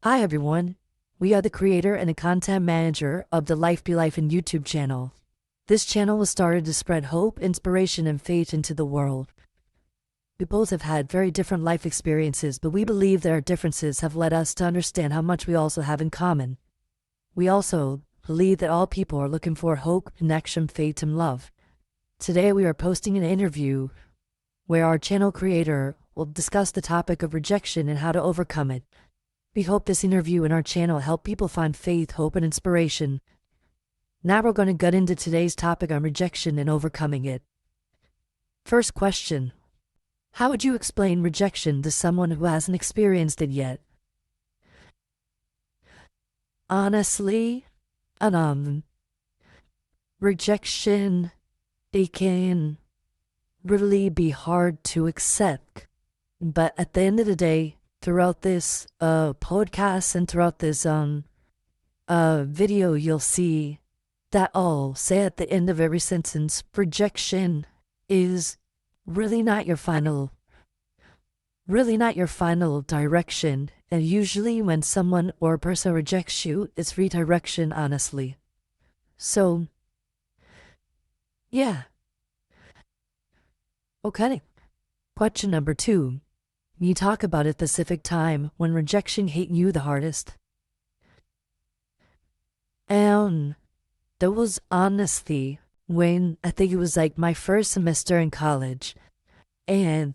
Hi everyone. We are the creator and the content manager of the Life Be Life in YouTube channel. This channel was started to spread hope, inspiration, and faith into the world. We both have had very different life experiences, but we believe that our differences have led us to understand how much we also have in common. We also believe that all people are looking for hope, connection, faith, and love. Today we are posting an interview where our channel creator will discuss the topic of rejection and how to overcome it. We hope this interview and our channel help people find faith, hope, and inspiration. Now we're going to get into today's topic on rejection and overcoming it. First question. How would you explain rejection to someone who hasn't experienced it yet? Honestly, rejection, it can really be hard to accept. But at the end of the day, throughout this podcast and throughout this video, you'll see that I'll say at the end of every sentence, rejection is really not your final direction. And usually when someone or a person rejects you, it's redirection, honestly. So, yeah. Okay. Question number 2. You talk about a specific time when rejection hit you the hardest. And there was honestly when I think it was like my first semester in college, and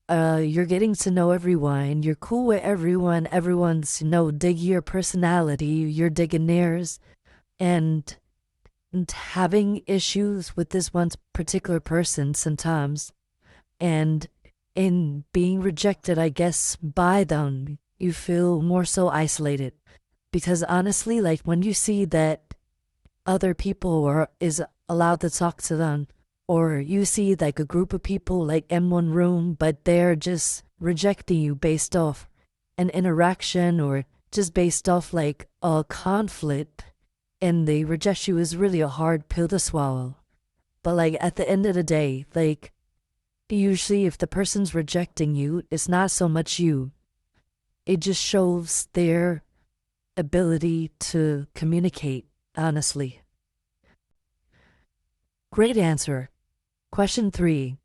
you're getting to know everyone, you're cool with everyone, everyone's digging your personality, you're digging theirs, and having issues with this one particular person sometimes, and in being rejected, I guess, by them, you feel more so isolated. Because honestly, like when you see that other people is allowed to talk to them, or you see like a group of people like in one room, but they're just rejecting you based off an interaction or just based off like a conflict, and they reject you, is really a hard pill to swallow. But like at the end of the day, like usually if the person's rejecting you, it's not so much you. It just shows their ability to communicate, honestly. Great answer. Question 3.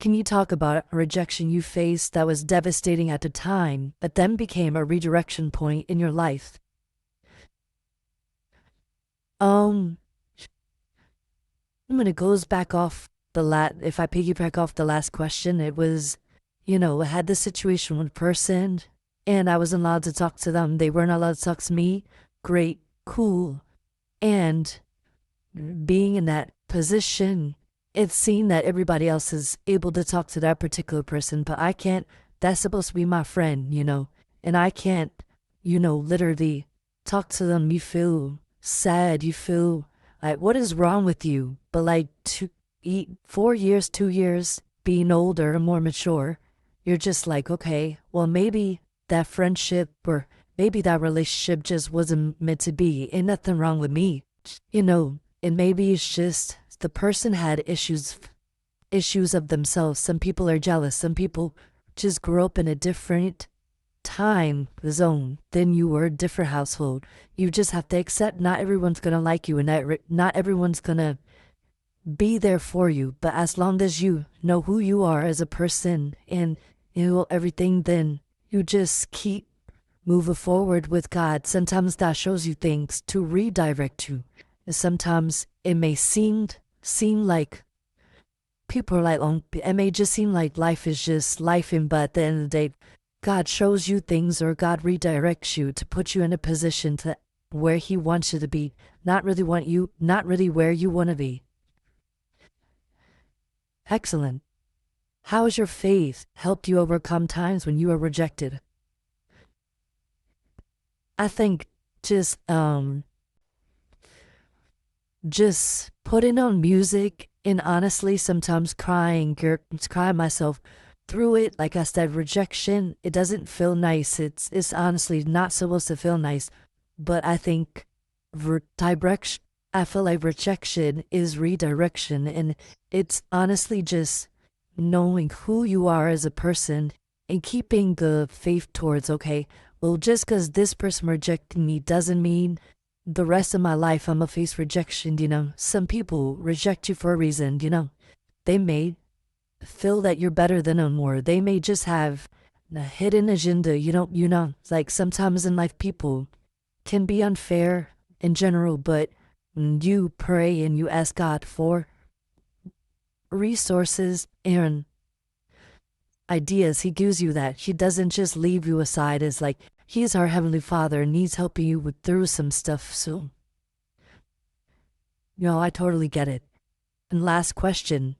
Can you talk about a rejection you faced that was devastating at the time, but then became a redirection point in your life? When it goes back off if I piggyback off the last question, it was, I had this situation with a person and I wasn't allowed to talk to them. They weren't allowed to talk to me. Great, cool. And being in that position, it's seen that everybody else is able to talk to that particular person, but I can't. That's supposed to be my friend, and I can't, literally talk to them. You feel sad. You feel like, what is wrong with you? But like 2 years, being older and more mature, you're just like, okay, well, maybe that friendship or maybe that relationship just wasn't meant to be. Ain't nothing wrong with me, and maybe it's just the person had issues of themselves. Some people are jealous. Some people just grew up in a different time zone than you were, a different household. You just have to accept not everyone's gonna like you, and not everyone's gonna be there for you. But as long as you know who you are as a person and everything, then you just keep moving forward with God. Sometimes that shows you things to redirect you. And sometimes it may seem like people are like, it may just seem like life is just life, but at the end of the day, God shows you things, or God redirects you to put you in a position to where He wants you to be, not really where you want to be. Excellent. How has your faith helped you overcome times when you were rejected? I think just putting on music and honestly sometimes crying myself through it. Like I said, rejection, it doesn't feel nice. It's honestly not supposed to feel nice. But I think I feel like rejection is redirection, and it's honestly just knowing who you are as a person and keeping the faith towards, okay, well, just because this person rejected me doesn't mean the rest of my life I'm gonna face rejection. Some people reject you for a reason. They may feel that you're better than them, or they may just have a hidden agenda. Like sometimes in life people can be unfair in general, but when you pray and you ask God for resources and ideas, he gives you that. He doesn't just leave you aside as like, he's our Heavenly Father and he's helping you through some stuff. So, I totally get it. And last question.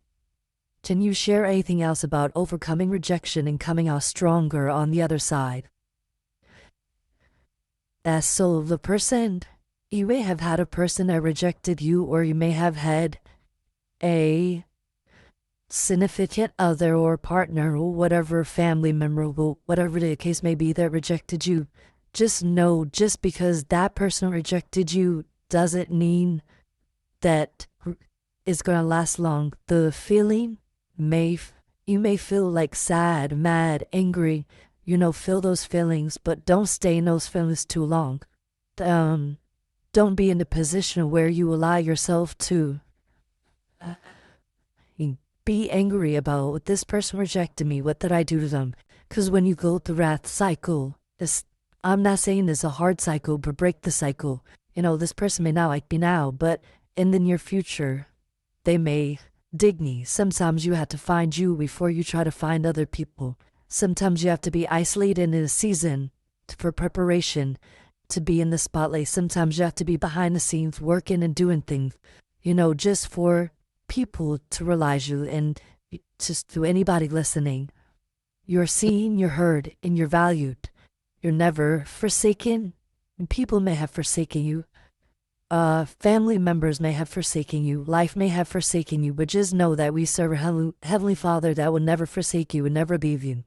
Can you share anything else about overcoming rejection and coming out stronger on the other side? So the person, you may have had a person that rejected you, or you may have had a significant other or partner or whatever, family member, whatever the case may be, that rejected you. Just know, just because that person rejected you doesn't mean that it's going to last long. The feeling you may feel like sad, mad, angry, feel those feelings, but don't stay in those feelings too long. Don't be in the position where you allow yourself to be angry about this person rejected me. What did I do to them? Because when you go through that cycle, I'm not saying it's a hard cycle, but break the cycle. This person may not like me now, but in the near future, they may dig me. Sometimes you have to find you before you try to find other people. Sometimes you have to be isolated in a season for preparation to be in the spotlight. Sometimes you have to be behind the scenes working and doing things, just for people to realize you. And just to anybody listening, you're seen, you're heard, and you're valued. You're never forsaken. And people may have forsaken you. Family members may have forsaken you. Life may have forsaken you. But just know that we serve a Heavenly Father that will never forsake you and never leave you.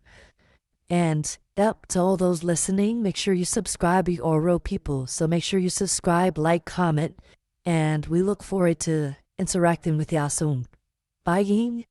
And to all those listening, make sure you subscribe. We are real people. So make sure you subscribe, like, comment. And we look forward to interacting with y'all soon. Bye.